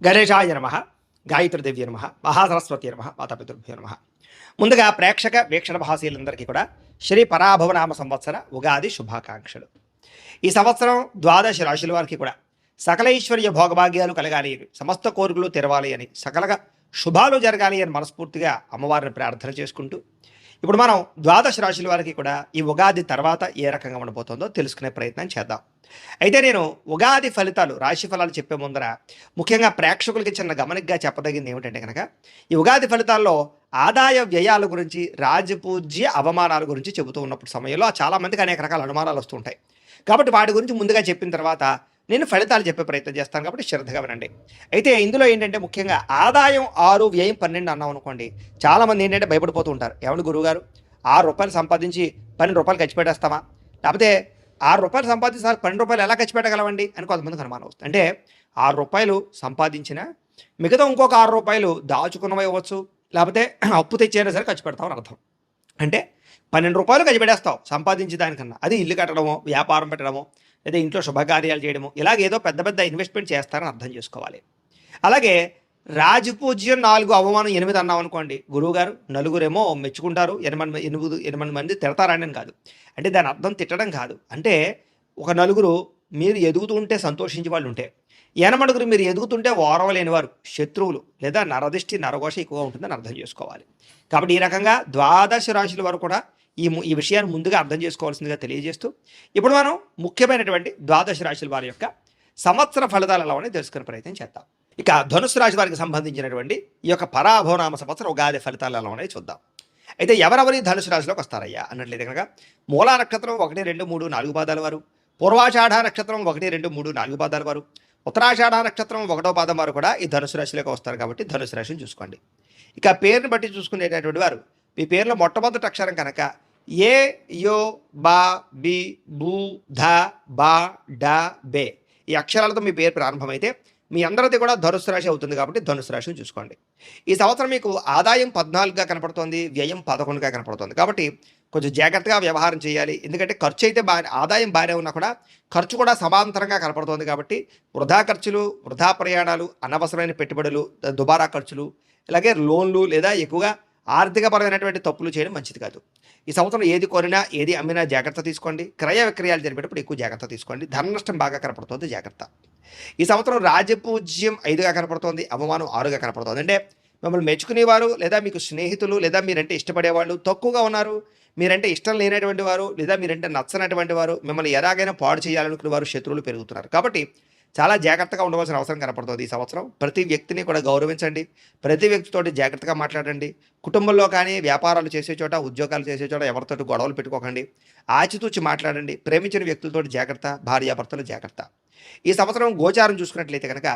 గణేశాయ నమ, గాయత్రీదేవి నమ, మహాసరస్వతి నమ, మాతాపితృభ్యో నమ. ముందుగా ప్రేక్షక వీక్షణ భాషలందరికీ కూడా శ్రీ పరాభవనామ సంవత్సర ఉగాది శుభాకాంక్షలు. ఈ సంవత్సరం ద్వాదశ రాశుల వారికి కూడా సకల ఐశ్వర్య భోగభాగ్యాలు కలగాలి అని, సమస్త కోరికలు తెరవాలి అని, సకలగా శుభాలు జరగాలి అని మనస్ఫూర్తిగా అమ్మవారిని ప్రార్థన చేసుకుంటూ ఇప్పుడు మనం ద్వాదశ రాశుల వారికి కూడా ఈ ఉగాది తర్వాత ఏ రకంగా ఉండబోతుందో తెలుసుకునే ప్రయత్నం చేద్దాం. అయితే నేను ఉగాది ఫలితాలు, రాశి ఫలాలు చెప్పే ముందర ముఖ్యంగా ప్రేక్షకులకి చిన్న గమనికగా చెప్పదగింది ఏమిటంటే కనుక, ఈ ఉగాది ఫలితాల్లో ఆదాయ వ్యయాల గురించి, రాజపూజ్య అవమానాల గురించి చెబుతూ ఉన్నప్పుడు సమయంలో చాలామందికి అనేక రకాల అనుమానాలు వస్తుంటాయి. కాబట్టి వాటి గురించి ముందుగా చెప్పిన తర్వాత నేను ఫలితాలు చెప్పే ప్రయత్నం చేస్తాను, కాబట్టి శ్రద్ధగా వినండి. అయితే ఇందులో ఏంటంటే ముఖ్యంగా ఆదాయం 6, వ్యయం 12 అన్నాం అనుకోండి, చాలామంది ఏంటంటే భయపడిపోతూ ఉంటారు. ఏమన్నా గురువుగారు, ₹6 సంపాదించి ₹12 ఖర్చు పెట్టేస్తామా, లేకపోతే ₹6 సంపాదించి ₹12 ఎలా ఖర్చు పెట్టగలవండి అని కొంతమందికి అనుమానం వస్తుంది. అంటే ₹6 సంపాదించిన మిగతా ఇంకొక ₹6 దాచుకున్నవి ఇవ్వచ్చు, లేకపోతే అప్పు తెచ్చైనా సరే ఖర్చు పెడతామని అర్థం. అంటే ₹12 ఖర్చు పెట్టేస్తావు సంపాదించే దానికన్నా, అది ఇల్లు కట్టడమో, వ్యాపారం పెట్టడమో, లేదా ఇంట్లో శుభకార్యాలు చేయడము, ఇలాగేదో పెద్ద పెద్ద ఇన్వెస్ట్మెంట్ చేస్తారని అర్థం చేసుకోవాలి. అలాగే రాజపూజ్యం 4, అవమానం 8 అన్నాం అనుకోండి, గురువుగారు నలుగురేమో మెచ్చుకుంటారు, 8 మంది తిడతారని కాదు. అంటే దాని అర్థం తిట్టడం కాదు. అంటే ఒక నలుగురు మీరు ఎదుగుతుంటే సంతోషించే వాళ్ళు ఉంటే, 8 మీరు ఎదుగుతుంటే ఓరవలేని వారు, శత్రువులు లేదా నరదిష్టి నరఘోష ఎక్కువగా ఉంటుందని అర్థం చేసుకోవాలి. కాబట్టి ఈ రకంగా ద్వాదశ రాశుల వరకు కూడా ఈ విషయాన్ని ముందుగా అర్థం చేసుకోవాల్సిందిగా తెలియజేస్తూ ఇప్పుడు మనం ముఖ్యమైనటువంటి ద్వాదశ రాశుల వారి యొక్క సంవత్సర ఫలితాలు ఎలా ఉన్నాయో తెలుసుకునే ప్రయత్నం చేద్దాం. ఇక ధనుసు రాశి వారికి సంబంధించినటువంటి ఈ యొక్క పరాభవనామ సంవత్సరం ఉగాది ఫలితాలు ఎలా ఉన్నాయో చూద్దాం. అయితే ఎవరెవరి ధనుసు రాశిలోకి వస్తారయ్యా అన్నట్లయితే కనుక, మూలా నక్షత్రం 1, 2, 3, 4 పాదాల వారు, పూర్వాషాఢ నక్షత్రం 1, 2, 3, 4 పాదాల వారు, ఉత్తరాషాఢ నక్షత్రం 1వ పాదం వారు కూడా ఈ ధనుసు రాశిలోకి వస్తారు. కాబట్టి ధనుసు రాశిని చూసుకోండి. ఇక పేరుని బట్టి చూసుకునేటటువంటి వారు, మీ పేరులో మొట్టమొదటి అక్షరం కనుక ఏ, యో, బా, బి, బూ, ధ, బా, డ, బే ఈ అక్షరాలతో మీ పేరు ప్రారంభమైతే మీ అందరిది కూడా ధనుసు రాశి అవుతుంది. కాబట్టి ధనుసు రాశిని చూసుకోండి. ఈ సంవత్సరం మీకు ఆదాయం 14గా కనపడుతోంది, వ్యయం 11గా కనపడుతోంది. కాబట్టి కొంచెం జాగ్రత్తగా వ్యవహారం చేయాలి. ఎందుకంటే ఖర్చు అయితే ఆదాయం బాగానే ఉన్నా కూడా ఖర్చు కూడా సమాంతరంగా కనపడుతోంది. కాబట్టి వృధా ఖర్చులు, వృధా ప్రయాణాలు, అనవసరమైన పెట్టుబడులు, దుబారా ఖర్చులు, ఇలాగే లోన్లు లేదా ఎక్కువగా ఆర్థికపరమైనటువంటి తప్పులు చేయడం మంచిది కాదు. ఈ సంవత్సరం ఏది కొనినా, ఏది అమ్మినా జాగ్రత్త తీసుకోండి. క్రయ విక్రయాలు జరిపేటప్పుడు ఎక్కువ జాగ్రత్త తీసుకోండి. ధన నష్టం బాగా కనపడుతుంది, జాగ్రత్త. ఈ సంవత్సరం రాజపూజ్యం 5గా కనపడుతోంది, అవమానం 6గా కనపడుతోంది. అంటే మిమ్మల్ని మెచ్చుకునేవారు లేదా మీకు స్నేహితులు లేదా మీరంటే ఇష్టపడేవాళ్ళు తక్కువగా ఉన్నారు. మీరంటే ఇష్టం లేనటువంటి వారు లేదా మీరంటే నచ్చనటువంటి వారు, మిమ్మల్ని ఎలాగైనా పాడు చేయాలనుకునే వారు, శత్రువులు పెరుగుతున్నారు. కాబట్టి చాలా జాగ్రత్తగా ఉండవలసిన అవసరం కనపడుతుంది. ఈ సంవత్సరం ప్రతి వ్యక్తిని కూడా గౌరవించండి, ప్రతి వ్యక్తితోటి జాగ్రత్తగా మాట్లాడండి. కుటుంబంలో కానీ, వ్యాపారాలు చేసే చోట, ఉద్యోగాలు చేసే చోట ఎవరితో గొడవలు పెట్టుకోకండి. ఆచితూచి మాట్లాడండి. ప్రేమించిన వ్యక్తులతో జాగ్రత్త, భార్యాభర్తలు జాగ్రత్త. ఈ సంవత్సరం గోచారం చూసుకున్నట్లయితే కనుక,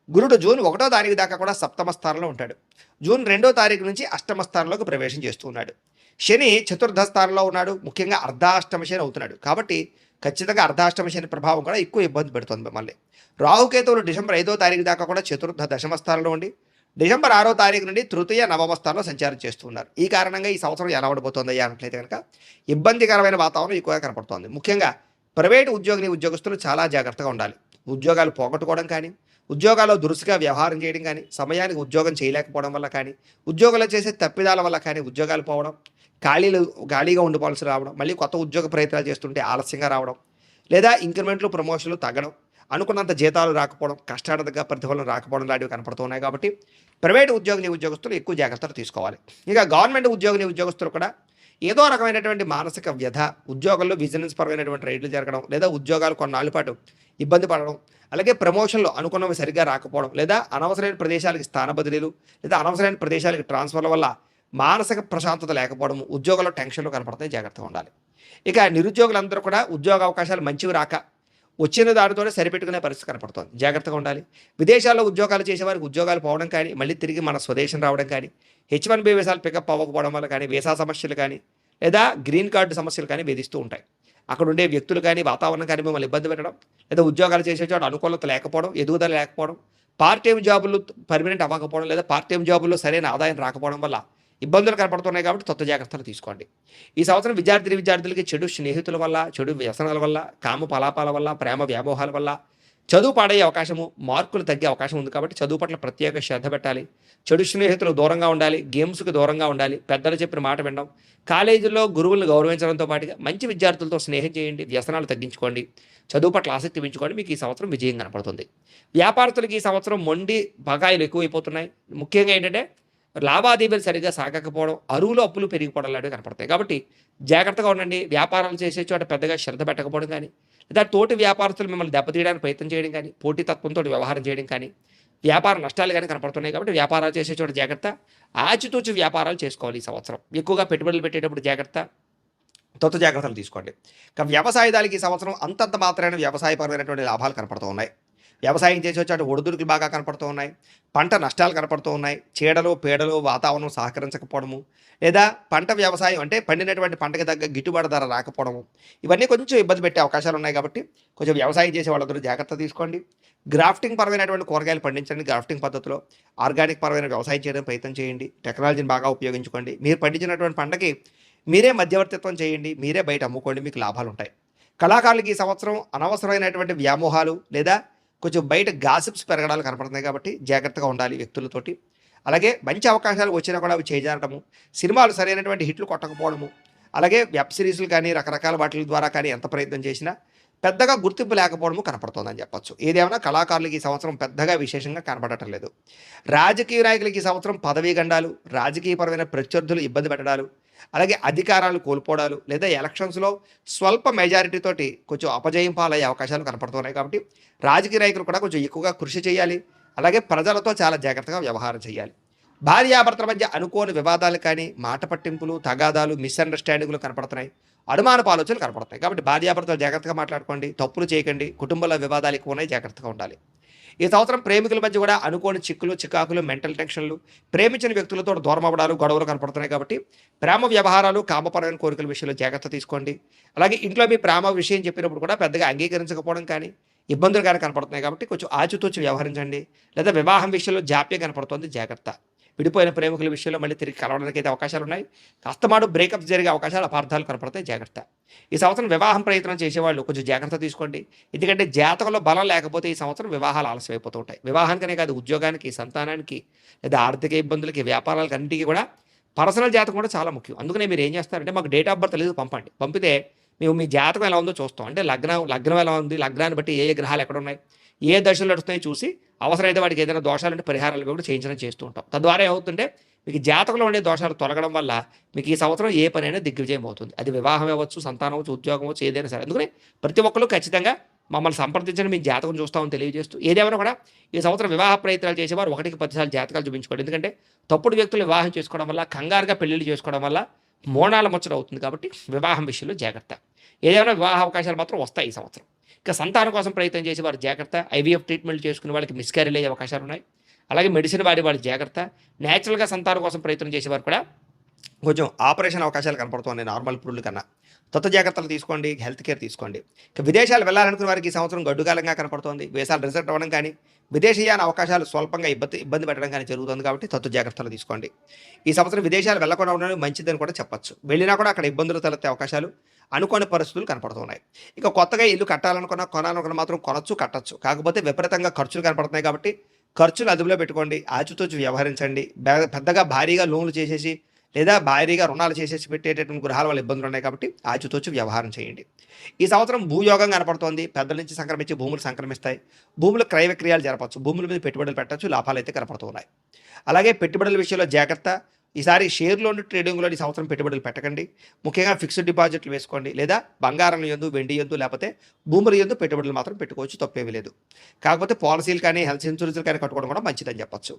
గురుడు జూన్ 1వ తారీఖు దాకా కూడా సప్తమ స్థానంలో ఉంటాడు. జూన్ 2వ తారీఖు నుంచి అష్టమ స్థానంలోకి ప్రవేశం చేస్తూ ఉన్నాడు. శని చతుర్థ స్థానంలో ఉన్నాడు, ముఖ్యంగా అర్ధాష్టమ శని అవుతున్నాడు. కాబట్టి ఖచ్చితంగా అర్ధాష్టమ శని ప్రభావం కూడా ఎక్కువ ఇబ్బంది పెడుతుంది మిమ్మల్ని. రాహుకేతువులు డిసెంబర్ 5వ తారీఖు దాకా కూడా చతుర్థ దశమ స్థానంలో ఉండి డిసెంబర్ 6వ తారీఖు నుండి తృతీయ నవమ స్థానంలో సంచారం చేస్తున్నారు. ఈ కారణంగా ఈ సంవత్సరం ఎలా ఉండబోతోంది అన్నట్లయితే కనుక ఇబ్బందికరమైన వాతావరణం ఎక్కువగా కనపడుతోంది. ముఖ్యంగా ప్రైవేటు ఉద్యోగులు చాలా జాగ్రత్తగా ఉండాలి. ఉద్యోగాలు పోగొట్టుకోవడం కానీ, ఉద్యోగాల్లో దురుసుగా వ్యవహారం చేయడం కానీ, సమయానికి ఉద్యోగం చేయలేకపోవడం వల్ల కానీ, ఉద్యోగాలు చేసే తప్పిదాల వల్ల కానీ ఉద్యోగాలు పోవడం, ఖాళీగా ఉండిపోవాల్సి రావడం, మళ్ళీ కొత్త ఉద్యోగ ప్రయత్నాలు చేస్తుంటే ఆలస్యంగా రావడం, లేదా ఇంక్రిమెంట్లు, ప్రమోషన్లు తగ్గడం, అనుకున్నంత జీతాలు రాకపోవడం, కష్టార్థంగా ప్రతిఫలం రాకపోవడం లాంటివి కనపడుతున్నాయి. కాబట్టి ప్రైవేటు ఉద్యోగస్తులు ఎక్కువ జాగ్రత్తలు తీసుకోవాలి. ఇక గవర్నమెంట్ ఉద్యోగస్తులు కూడా ఏదో రకమైనటువంటి మానసిక వ్యధ, ఉద్యోగాల్లో బిజినెస్ పరమైనటువంటి రైడ్లు జరగడం, లేదా ఉద్యోగాలు కొన్నాళ్ళ పాటు ఇబ్బంది పడడం, అలాగే ప్రమోషన్లు అనుకున్నవి సరిగ్గా రాకపోవడం, లేదా అనవసరమైన ప్రదేశాలకి స్థాన బదిలీలు, లేదా అనవసరమైన ప్రదేశాలకి ట్రాన్స్ఫర్ల వల్ల మానసిక ప్రశాంతత లేకపోవడం, ఉద్యోగాల్లో టెన్షన్లు కనపడతాయి, జాగ్రత్తగా ఉండాలి. ఇక నిరుద్యోగులందరూ కూడా ఉద్యోగ అవకాశాలు మంచివి రాక వచ్చిన దానితోనే సరిపెట్టుకునే పరిస్థితి కనపడుతుంది, జాగ్రత్తగా ఉండాలి. విదేశాల్లో ఉద్యోగాలు చేసేవారికి ఉద్యోగాలు పోవడం కానీ, మళ్ళీ తిరిగి మన స్వదేశం రావడం కానీ, H1B వీసాలు పికప్ అవ్వకపోవడం వల్ల కానీ, వీసా సమస్యలు కానీ, లేదా గ్రీన్ కార్డు సమస్యలు కానీ వేధిస్తూ ఉంటాయి. అక్కడ ఉండే వ్యక్తులు కానీ, వాతావరణం కానీ మిమ్మల్ని ఇబ్బంది పెట్టడం, లేదా ఉద్యోగాలు చేసే చోట అనుకూలత లేకపోవడం, ఎదుగుదల లేకపోవడం, పార్ట్ టైం జాబులు పర్మనెంట్ అవ్వకపోవడం, లేదా పార్ట్ టైం జాబుల్లో సరైన ఆదాయం రాకపోవడం వల్ల ఇబ్బందులు కనపడుతున్నాయి. కాబట్టి కొత్త జాగ్రత్తలు తీసుకోండి. ఈ సంవత్సరం విద్యార్థులకి చెడు స్నేహితుల వల్ల, చెడు వ్యసనాల వల్ల, కామ పలాపాల వల్ల, ప్రేమ వ్యామోహాల వల్ల చదువు పాడయ్యే అవకాశము, మార్కులు తగ్గే అవకాశం ఉంది కాబట్టి చదువు పట్ల ప్రత్యేక శ్రద్ధ పెట్టాలి. చెడు స్నేహితులకు దూరంగా ఉండాలి. గేమ్స్‌కి దూరంగా ఉండాలి. పెద్దలు చెప్పిన మాట వినడం. కాలేజీల్లో గురువులను గౌరవించడంతో పాటుగా మంచి విద్యార్థులతో స్నేహం చేయండి. వ్యసనాలు తగ్గించుకోండి. చదువు పట్ల ఆసక్తి పెంచుకోండి. మీకు ఈ సంవత్సరం విజయం కనపడుతుంది. వ్యాపారస్తులకి ఈ సంవత్సరం మొండి బకాయిలు ఎక్కువైపోతున్నాయి. ముఖ్యంగా ఏంటంటే లావాదేవీలు సరిగ్గా సాగకపోవడం, అరువులు అప్పులు పెరిగిపోవడం లాంటివి కనపడతాయి. కాబట్టి జాగ్రత్తగా ఉండండి. వ్యాపారాలు చేసే చోట పెద్దగా శ్రద్ధ పెట్టకపోవడం కానీ, లేదా తోటి వ్యాపారస్తులు మిమ్మల్ని దెబ్బతీయడానికి ప్రయత్నం చేయడం కానీ, పోటీతత్వంతో వ్యవహారం చేయడం కానీ, వ్యాపార నష్టాలు కానీ కనపడుతున్నాయి. కాబట్టి వ్యాపారాలు చేసే చోట జాగ్రత్త. ఆచితూచి వ్యాపారాలు చేసుకోవాలి ఈ సంవత్సరం. ఎక్కువగా పెట్టుబడులు పెట్టేటప్పుడు జాగ్రత్త. జాగ్రత్తలు తీసుకోండి. ఇక వ్యవసాయదారులకి ఈ సంవత్సరం అంతంత మాత్రమే వ్యవసాయపరమైనటువంటి లాభాలు కనపడుతూ ఉన్నాయి. వ్యవసాయం చేసే చోట ఒడిదుడుకులు బాగా కనపడుతూ ఉన్నాయి. పంట నష్టాలు కనపడుతూ ఉన్నాయి. చీడలు, పీడలు, వాతావరణం సహకరించకపోవడము, లేదా పంట వ్యవసాయం అంటే పండినటువంటి పంటకి తగ్గ గిట్టుబాటు ధర రాకపోవడము, ఇవన్నీ కొంచెం ఇబ్బంది పెట్టే అవకాశాలు ఉన్నాయి. కాబట్టి కొంచెం వ్యవసాయం చేసే వాళ్ళందరూ జాగ్రత్త తీసుకోండి. గ్రాఫ్టింగ్ పరమైనటువంటి కూరగాయలు పండించండి. గ్రాఫ్టింగ్ పద్ధతిలో ఆర్గానిక్ పరమైన వ్యవసాయం చేయడం ప్రయత్నం చేయండి. టెక్నాలజీని బాగా ఉపయోగించుకోండి. మీరు పండించినటువంటి పంటకి మీరే మధ్యవర్తిత్వం చేయండి. మీరే బయట అమ్ముకోండి. మీకు లాభాలు ఉంటాయి. కళాకారులకి ఈ సంవత్సరం అనవసరమైనటువంటి వ్యామోహాలు లేదా కొంచెం బయట గాసిప్స్ పెరగడాలు కనపడుతున్నాయి. కాబట్టి జాగ్రత్తగా ఉండాలి వ్యక్తులతోటి. అలాగే మంచి అవకాశాలు వచ్చినా కూడా అవి చేజారడము, సినిమాలు సరైనటువంటి హిట్లు కొట్టకపోవడము, అలాగే వెబ్ సిరీస్లు కానీ రకరకాల వాటి ద్వారా కానీ ఎంత ప్రయత్నం చేసినా పెద్దగా గుర్తింపు లేకపోవడము కనపడుతోందని చెప్పొచ్చు. ఏదేమైనా కళాకారులకి ఈ సంవత్సరం పెద్దగా విశేషంగా కనపడటం లేదు. రాజకీయ నాయకులకి ఈ సంవత్సరం పదవీ గండాలు, రాజకీయపరమైన ప్రత్యర్థులు ఇబ్బంది పెట్టడాలు, అలాగే అధికారాలు కోల్పోవడాలు, లేదా ఎలక్షన్స్లో స్వల్ప మెజారిటీ తోటి కొంచెం అపజయం పాలయ్యే అవకాశాలు కనపడుతున్నాయి. కాబట్టి రాజకీయ నాయకులు కూడా కొంచెం ఎక్కువగా కృషి చేయాలి. అలాగే ప్రజలతో చాలా జాగ్రత్తగా వ్యవహారం చేయాలి. భార్యాభర్తల మధ్య అనుకోని వివాదాలు కానీ, మాట పట్టింపులు, తగాదాలు, మిస్అండర్స్టాండింగ్లు కనపడుతున్నాయి. అనుమానపు ఆలోచనలు కనపడుతున్నాయి. కాబట్టి భార్యాభర్తలు జాగ్రత్తగా మాట్లాడుకోండి. తప్పులు చేయకండి. కుటుంబంలో వివాదాలు ఎక్కువ ఉన్నాయి. జాగ్రత్తగా ఉండాలి. ఈ సంవత్సరం ప్రేమికుల మధ్య కూడా అనుకోని చిక్కులు, చికాకులు, మెంటల్ టెన్షన్లు, ప్రేమించిన వ్యక్తులతో దూరం అవ్వడాలు, గొడవలు కనపడుతున్నాయి. కాబట్టి ప్రేమ వ్యవహారాలు, కామపరమైన కోరికల విషయంలో జాగ్రత్త తీసుకోండి. అలాగే ఇంట్లో మీ ప్రేమ విషయం చెప్పినప్పుడు కూడా పెద్దగా అంగీకరించకపోవడం కానీ, ఇబ్బందులు కానీ కనపడుతున్నాయి. కాబట్టి కొంచెం ఆచితూచి వ్యవహరించండి. లేదా వివాహం విషయంలో జాప్యం కనపడుతుంది. జాగ్రత్త. విడిపోయిన ప్రేమికుల విషయంలో మళ్ళీ తిరిగి కలవడానికి అయితే అవకాశాలు ఉన్నాయి. కష్టమాడు బ్రేకప్స్ జరిగే అవకాశాలు, అపార్థాలు కనపడతాయి. జాగ్రత్త. ఈ సంవత్సరం వివాహం ప్రయత్నం చేసేవాళ్ళు కొంచెం జాగ్రత్త తీసుకోండి. ఎందుకంటే జాతకంలో బలం లేకపోతే ఈ సంవత్సరం వివాహాలు ఆలస్యం అయిపోతూ ఉంటాయి. వివాహానికనే కాదు, ఉద్యోగానికి, సంతానానికి, లేదా ఆర్థిక ఇబ్బందులకి, వ్యాపారాలకు అన్నింటికీ కూడా పర్సనల్ జాతకం కూడా చాలా ముఖ్యం. అందుకనే మీరు ఏం చేస్తారంటే మాకు డేట్ ఆఫ్ బర్త్ లేదు పంపండి. పంపితే మేము మీ జాతకం ఎలా ఉందో చూస్తాం. అంటే లగ్నం ఎలా ఉంది, లగ్నాన్ని బట్టి ఏ గ్రహాలు ఎక్కడ ఉన్నాయి, ఏ దశలు నడుస్తున్నాయో చూసి అవసరమైతే వాడికి ఏదైనా దోషాలంటే పరిహారాలు కూడా చేయించడం చేస్తూ ఉంటాం. తద్వారా ఏమవుతుంటే మీకు జాతకంలో ఉండే దోషాలు తొలగడం వల్ల మీకు ఈ సంవత్సరం ఏ పనైనా దిగ్విజయం అవుతుంది. అది వివాహం అవ్వచ్చు, సంతానం అవ్వచ్చు, ఉద్యోగం అవ్వచ్చు, ఏదైనా సరే. అందుకని ప్రతి ఒక్కరు ఖచ్చితంగా మమ్మల్ని సంప్రదించండి. మీ జాతకం చూస్తామని తెలియజేస్తూ, ఏదేమైనా కూడా ఈ సంవత్సరం వివాహ ప్రయత్నాలు చేసేవారు 1కి 10 సార్లు జాతకాలు చూపించుకోండి. ఎందుకంటే తప్పుడు వ్యక్తులు వివాహం చేసుకోవడం వల్ల, కంగారుగా పెళ్లిళ్ళు చేసుకోవడం వల్ల మోనాల ముచ్చట అవుతుంది. కాబట్టి వివాహం విషయంలో జాగ్రత్త. ఏదైనా వివాహ అవకాశాలు మాత్రం వస్తాయి ఈ సంవత్సరం. ఇక సంతానం కోసం ప్రయత్నం చేసేవారు జాగ్రత్త. ఐవీఎఫ్ ట్రీట్మెంట్ చేసుకునే వాళ్ళకి మిస్క్యారీలు అయ్యే అవకాశాలు ఉన్నాయి. అలాగే మెడిసిన్ వాడే వాళ్ళు జాగ్రత్త. న్యాచురల్గా సంతానం కోసం ప్రయత్నం చేసేవారు కూడా కొంచెం ఆపరేషన్ అవకాశాలు కనపడుతున్నాయి నార్మల్ పురుళ్ళు కన్నా. జాగ్రత్తలు తీసుకోండి. హెల్త్ కేర్ తీసుకోండి. ఇక విదేశాలు వెళ్ళాలనుకునే వారికి ఈ సంవత్సరం గడ్డుకాలంగా కనపడుతోంది. వీసాలు రిజెక్ట్ అవ్వడం కానీ, విదేశీయాన అవకాశాలు స్వల్పంగా ఇబ్బంది పెట్టడం కానీ జరుగుతుంది. కాబట్టి జాగ్రత్తలు తీసుకోండి. ఈ సంవత్సరం విదేశాలు వెళ్ళకుండా ఉండడం మంచిదని కూడా చెప్పొచ్చు. వెళ్ళినా కూడా అక్కడ ఇబ్బందులు తలెత్తే అవకాశాలు, అనుకోని పరిస్థితులు కనపడుతున్నాయి. ఇక కొత్తగా ఇల్లు కొనాలనుకున్న మాత్రం కొనొచ్చు, కట్టచ్చు. కాకపోతే విపరీతంగా ఖర్చులు కనపడుతున్నాయి. కాబట్టి ఖర్చులు అదుపులో పెట్టుకోండి. ఆచితూచి వ్యవహరించండి. పెద్దగా భారీగా లోన్లు చేసేసి లేదా భారీగా రుణాలు చేసేసి పెట్టేటటువంటి గృహాల వల్ల ఇబ్బందులు ఉన్నాయి. కాబట్టి ఆచితూచి వ్యవహారం చేయండి. ఈ సంవత్సరం భూయోగం కనపడుతోంది. పెద్దల నుంచి సంక్రమించి భూములు సంక్రమిస్తాయి. భూములు క్రయ విక్రయాలు జరపచ్చు. భూముల మీద పెట్టుబడులు పెట్టచ్చు. లాభాలు అయితే కనపడుతున్నాయి. అలాగే పెట్టుబడుల విషయంలో జాగ్రత్త. ఈసారి షేర్లోని ట్రేడింగ్లో ఈ సంవత్సరం పెట్టుబడులు పెట్టకండి. ముఖ్యంగా ఫిక్స్డ్ డిపాజిట్లు వేసుకోండి. లేదా బంగారం యందు, వెండి యందు, లేకపోతే భూముల యందు పెట్టుబడులు మాత్రం పెట్టుకోవచ్చు. తప్పేమీ లేదు. కాకపోతే పాలసీలు కానీ, హెల్త్ ఇన్సూరెన్స్లు కానీ కట్టుకోవడం కూడా మంచిదని చెప్పొచ్చు.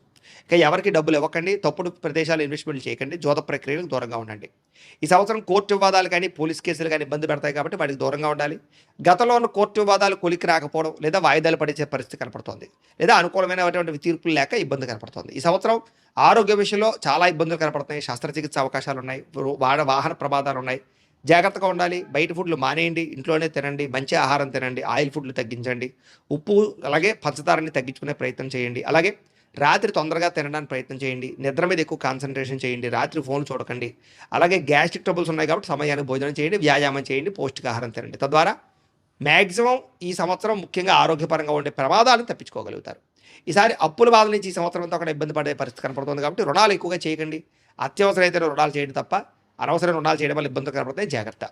ఇక ఎవరికి డబ్బులు ఇవ్వకండి. తప్పుడు ప్రదేశాలు ఇన్వెస్ట్మెంట్లు చేయకండి. జోద ప్రక్రియలకు దూరంగా ఉండండి. ఈ సంవత్సరం కోర్టు వివాదాలు కానీ, పోలీస్ కేసులు కానీ ఇబ్బంది పెడతాయి. కాబట్టి వాటికి దూరంగా ఉండాలి. గతంలో ఉన్న కోర్టు వివాదాలు కొలికి రాకపోవడం, లేదా వాయిదాలు పడే పరిస్థితి కనపడుతోంది. లేదా అనుకూలమైనటువంటి తీర్పులు లేక ఇబ్బంది కనపడుతోంది. ఈ సంవత్సరం ఆరోగ్య విషయంలో చాలా ఇబ్బందులు కనపడుతున్నాయి. శస్త్రచికిత్స అవకాశాలు ఉన్నాయి. వాహన ప్రమాదాలు ఉన్నాయి. జాగ్రత్తగా ఉండాలి. బయట ఫుడ్లు మానేయండి. ఇంట్లోనే తినండి. మంచి ఆహారం తినండి. ఆయిల్ ఫుడ్లు తగ్గించండి. ఉప్పు అలాగే పంచదారని తగ్గించుకునే ప్రయత్నం చేయండి. అలాగే రాత్రి తొందరగా తినడానికి ప్రయత్నం చేయండి. నిద్ర మీద ఎక్కువ కాన్సన్ట్రేషన్ చేయండి. రాత్రి ఫోన్ చూడకండి. అలాగే గ్యాస్ట్రిక్ ట్రబుల్స్ ఉన్నాయి కాబట్టి సమయానికి భోజనం చేయండి. వ్యాయామం చేయండి. పౌష్టికాహారం తినండి. తద్వారా మ్యాక్సిమం ఈ సంవత్సరం ముఖ్యంగా ఆరోగ్యపరంగా ఉండే ప్రమాదాలను తప్పించుకోగలుగుతారు. ఈసారి అప్పుల బాధ నుంచి ఈ సంవత్సరం అంతా కూడా ఇబ్బంది పడే పరిస్థితి కనపడుతుంది కాబట్టి రుణాలు ఎక్కువగా చేయకండి. అత్యవసరమైతే రుణాలు చేయండి తప్ప అనవసరమైన రుణాలు చేయడం వల్ల ఇబ్బందులు కనపడతాయి, జాగ్రత్త.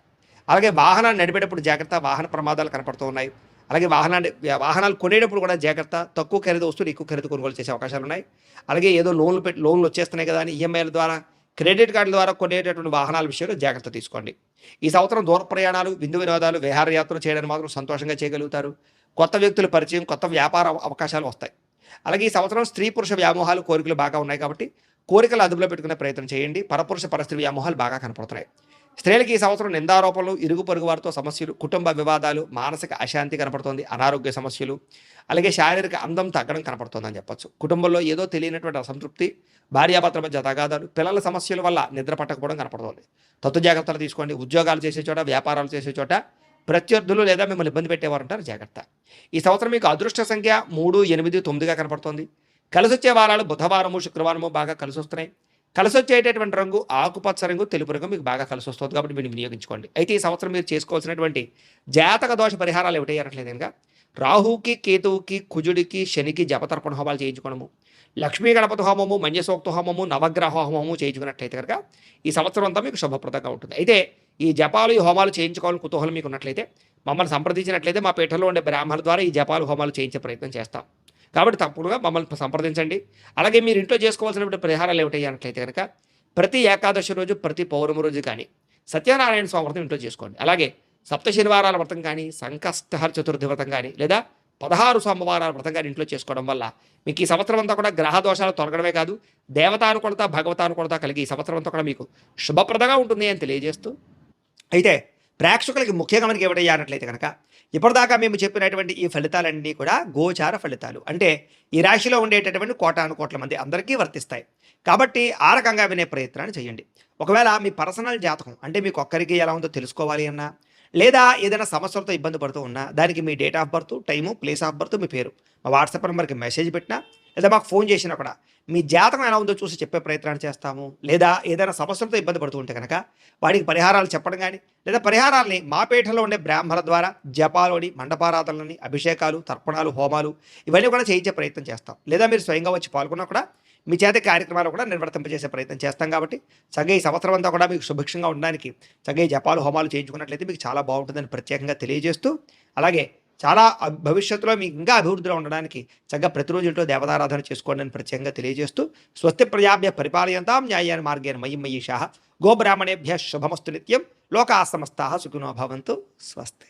అలాగే వాహనాన్ని నడిపేటప్పుడు జాగ్రత్త, వాహన ప్రమాదాలు కనపడుతూ ఉన్నాయి. అలాగే వాహనాలు కొనేటప్పుడు కూడా జాగ్రత్త, తక్కువ ఖరీదు వస్తువులు ఎక్కువ ఖరీదు కొనుగోలు చేసే అవకాశాలు ఉన్నాయి. అలాగే ఏదో లోన్లు వచ్చేస్తున్నాయి కదా అని ఈఎంఐల ద్వారా, క్రెడిట్ కార్డుల ద్వారా కొనేటటువంటి వాహనాల విషయంలో జాగ్రత్త తీసుకోండి. ఈ సంవత్సరం దూర ప్రయాణాలు, విందు వినోదాలు, విహారయాత్రలు చేయడానికి మాత్రం సంతోషంగా చేయగలుగుతారు. కొత్త వ్యక్తుల పరిచయం, కొత్త వ్యాపార అవకాశాలు వస్తాయి. అలాగే ఈ సంవత్సరం స్త్రీ పురుష వ్యామోహాలు, కోరికలు బాగా ఉన్నాయి కాబట్టి కోరికలు అదుపులో పెట్టుకునే ప్రయత్నం చేయండి. పరపురుష పరస్త్రీ వ్యామోహాలు బాగా కనపడుతున్నాయి. స్త్రీలకి ఈ సంవత్సరం నిందారోపణలు, ఇరుగు పొరుగు వారితో సమస్యలు, కుటుంబ వివాదాలు, మానసిక అశాంతి కనపడుతోంది, అనారోగ్య సమస్యలు, అలాగే శారీరక అందం తగ్గడం కనపడుతోందని చెప్పొచ్చు. కుటుంబంలో ఏదో తెలియనటువంటి అసంతృప్తి, భార్యాభర్తల మధ్య తగాదాలు, పిల్లల సమస్యల వల్ల నిద్ర పట్టకపోవడం కనపడుతోంది. తత్తు జాగ్రత్తలు తీసుకోండి. ఉద్యోగాలు చేసే చోట, వ్యాపారాలు చేసే చోట ప్రత్యర్థులు లేదా మిమ్మల్ని ఇబ్బంది పెట్టేవారు ఉంటారు, జాగ్రత్త. ఈ సంవత్సరం మీకు అదృష్ట సంఖ్య 3, 8, 9గా కనపడుతోంది. కలిసొచ్చే వారాలు బుధవారము, శుక్రవారము బాగా కలిసి వస్తున్నాయి. కలిసొచ్చేటటువంటి రంగు ఆకుపచ్చ రంగు, తెలుపు రంగు మీకు బాగా కలిసి వస్తుంది కాబట్టి మీరు వినియోగించుకోండి. అయితే ఈ సంవత్సరం మీరు చేసుకోవాల్సినటువంటి జాతక దోష పరిహారాలు ఏమిటయ్యారట్లేదు కనుక రాహుకి, కేతువుకి, కుజుడికి, శనికి జపతర్పణ హోమాలు చేయించుకోవడము, లక్ష్మీ గణపతి హోమము, మన్యసూక్త హోమము, నవగ్రహ హోమము చేయించుకున్నట్లయితే కనుక ఈ సంవత్సరం అంతా మీకు శుభప్రదంగా ఉంటుంది. అయితే ఈ జపాలు, ఈ హోమాలు చేయించుకోవాలని కుతూహలం మీకు ఉన్నట్లయితే మమ్మల్ని సంప్రదించినట్లయితే మా పీఠంలో ఉండే బ్రాహ్మణుల ద్వారా ఈ జపాలు, హోమాలు చేయించే ప్రయత్నం చేస్తాం. కాబట్టి తప్పకుండా మమ్మల్ని సంప్రదించండి. అలాగే మీరు ఇంట్లో చేసుకోవాల్సినటువంటి పరిహారాలు ఏమిటయ్యానట్లయితే కనుక ప్రతి ఏకాదశి రోజు, ప్రతి పౌర్ణమి రోజు కానీ సత్యనారాయణ స్వామి వ్రతం ఇంట్లో చేసుకోండి. అలాగే సప్త శనివారాల వ్రతం కానీ, సంకష్టహర చతుర్థి వ్రతం కానీ, లేదా 16 సోమవారాల వ్రతం కానీ ఇంట్లో చేసుకోవడం వల్ల మీకు ఈ సంవత్సరం అంతా కూడా గ్రహ దోషాలు తొలగడమే కాదు, దేవతానుకూలత, భగవతానుకూలత కలిగి ఈ సంవత్సరం అంతా కూడా మీకు శుభప్రదంగా ఉంటుంది అని తెలియజేస్తూ, అయితే ప్రేక్షకులకి ముఖ్యంగా మనకి ఏమిటయ్యానట్లయితే కనుక ఇప్పటిదాకా మేము చెప్పినటువంటి ఈ ఫలితాలన్నీ కూడా గోచార ఫలితాలు, అంటే ఈ రాశిలో ఉండేటటువంటి కోటాను కోట్ల మంది అందరికీ వర్తిస్తాయి. కాబట్టి ఆ రకంగా వినే ప్రయత్నాన్ని చేయండి. ఒకవేళ మీ పర్సనల్ జాతకం అంటే మీకు ఒక్కరికి ఎలా ఉందో తెలుసుకోవాలి అన్నా, లేదా ఏదైనా సమస్యలతో ఇబ్బంది పడుతూ ఉన్నా దానికి మీ date of birth, time, place of birth, మీ పేరు మా వాట్సాప్ నెంబర్కి మెసేజ్ పెట్టినా, లేదా మాకు ఫోన్ చేసినా కూడా మీ జాతకం ఎలా ఉందో చూసి చెప్పే ప్రయత్నాన్ని చేస్తాము. లేదా ఏదైనా సమస్యలతో ఇబ్బంది పడుతూ ఉంటే కనుక వాడికి పరిహారాలు చెప్పడం కానీ, లేదా పరిహారాలని మా పీఠంలో ఉండే బ్రాహ్మణుల ద్వారా జపాలోని, మండపారాధనలని, అభిషేకాలు, తర్పణాలు, హోమాలు ఇవన్నీ కూడా చేయించే ప్రయత్నం చేస్తాం. లేదా మీరు స్వయంగా వచ్చి పాల్గొన్నా కూడా మీ చేత కార్యక్రమాలు కూడా నిర్వర్తింపజేసే ప్రయత్నం చేస్తాం. కాబట్టి చక్కగా ఈ సంవత్సరం అంతా కూడా మీకు సుభిక్షంగా ఉండడానికి చక్కగా ఈ జపాలు, హోమాలు చేయించుకున్నట్లయితే మీకు చాలా బాగుంటుందని ప్రత్యేకంగా తెలియజేస్తూ, అలాగే చాలా భవిష్యత్తులో మీకు ఇంకా అభివృద్ధిలో ఉండడానికి చక్కగా ప్రతిరోజు ఇంట్లో దేవతారాధన చేసుకోండి అని ప్రత్యేకంగా తెలియజేస్తూ, స్వస్తి ప్రజాభ్య పరిపాలయంతాం న్యాయాన్ మార్గేణ మయి మయీషాః గోబ్రాహ్మణేభ్య శుభమస్తు నిత్యం లోకాః సమస్తాః సుఖినో భవంతు. స్వస్తి.